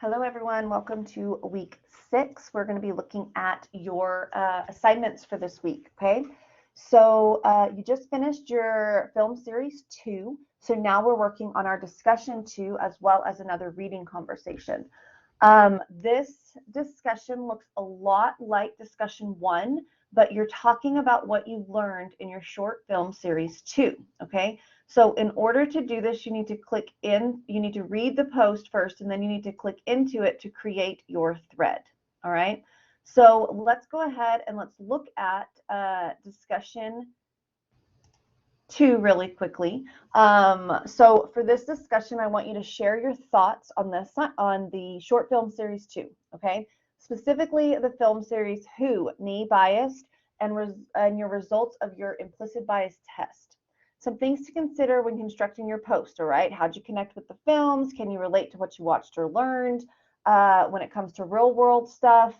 Hello, everyone. Welcome to week 6. We're going to be looking at your assignments for this week, okay? So you just finished your film series 2. So now we're working on our discussion 2 as well as another reading conversation. This discussion looks a lot like discussion 1, but you're talking about what you learned in your short film series 2, okay? So in order to do this, you need to click in, you need to read the post first, and then you need to click into it to create your thread, all right? So let's go ahead and let's look at discussion 2 really quickly. So for this discussion, I want you to share your thoughts on this, on the short film series 2, okay? Specifically the film series Who, Me Biased, and your results of your implicit bias test. Some things to consider when constructing your post, all right? How'd you connect with the films? Can you relate to what you watched or learned? When it comes to real world stuff,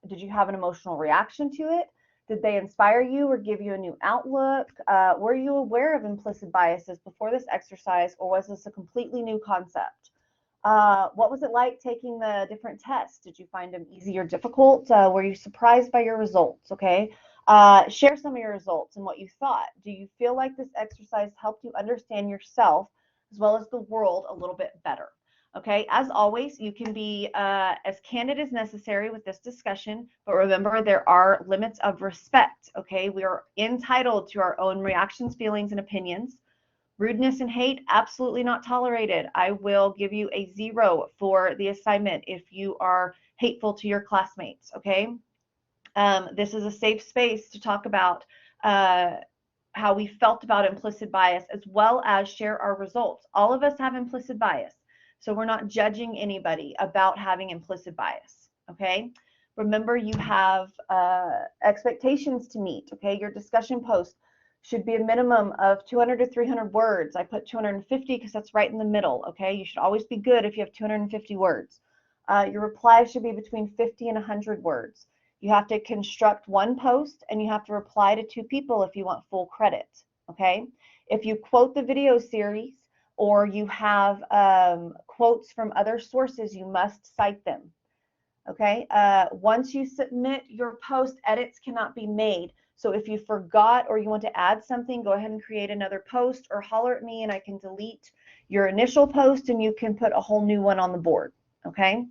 did you have an emotional reaction to it? Did they inspire you or give you a new outlook? Were you aware of implicit biases before this exercise, or was this a completely new concept? What was it like taking the different tests? Did you find them easy or difficult? Were you surprised by your results? Okay. Share some of your results and what you thought. Do you feel like this exercise helped you understand yourself as well as the world a little bit better? Okay, as always, you can be as candid as necessary with this discussion, but remember there are limits of respect, okay? We are entitled to our own reactions, feelings, and opinions. Rudeness and hate, absolutely not tolerated. I will give you a 0 for the assignment if you are hateful to your classmates, okay? This is a safe space to talk about how we felt about implicit bias as well as share our results. All of us have implicit bias. So we're not judging anybody about having implicit bias, okay? Remember, you have expectations to meet, okay? Your discussion post should be a minimum of 200 to 300 words. I put 250 because that's right in the middle, okay? You should always be good if you have 250 words. Your reply should be between 50 and 100 words. You have to construct one post and you have to reply to 2 people if you want full credit, okay? If you quote the video series, or you have quotes from other sources, you must cite them, okay? Once you submit your post, edits cannot be made. So if you forgot or you want to add something, go ahead and create another post or holler at me and I can delete your initial post and you can put a whole new one on the board, okay?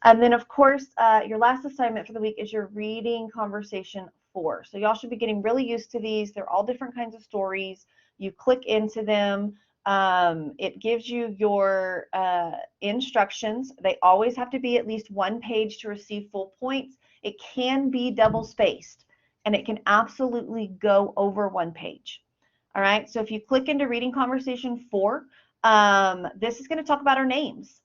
And then, of course, your last assignment for the week is your reading conversation 4. So y'all should be getting really used to these. They're all different kinds of stories. You click into them. It gives you your instructions. They always have to be at least 1 page to receive full points. It can be double spaced, and it can absolutely go over 1 page. All right, so if you click into reading conversation 4, this is going to talk about our names.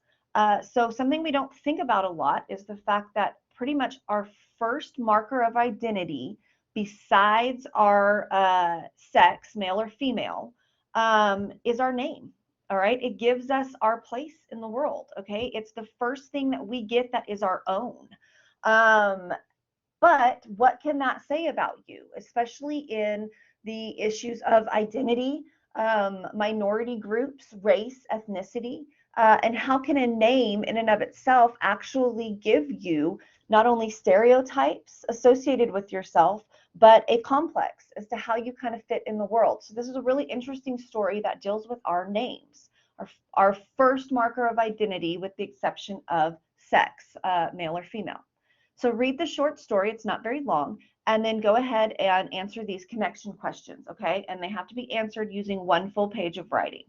So something we don't think about a lot is the fact that pretty much our first marker of identity, besides our sex, male or female, is our name. All right, it gives us our place in the world. Okay, it's the first thing that we get that is our own. But what can that say about you, especially in the issues of identity, minority groups, race, ethnicity? And how can a name in and of itself actually give you not only stereotypes associated with yourself, but a complex as to how you kind of fit in the world? So this is a really interesting story that deals with our names, our first marker of identity, with the exception of sex, male or female. So read the short story, it's not very long, and then go ahead and answer these connection questions, okay? And they have to be answered using 1 full page of writing,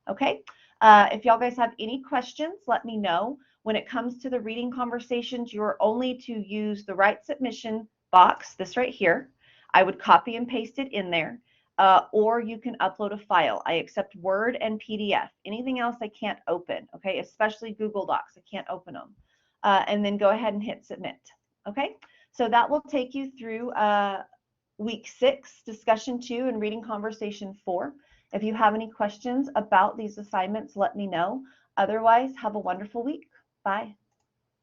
okay? If y'all guys have any questions, let me know. When it comes to the reading conversations, you're only to use the right submission box, this right here. I would copy and paste it in there, or you can upload a file. I accept Word and PDF. Anything else I can't open, okay? Especially Google Docs, I can't open them. And then go ahead and hit submit, okay? So that will take you through week 6, discussion 2, and reading conversation 4. If you have any questions about these assignments, let me know. Otherwise, have a wonderful week. Bye.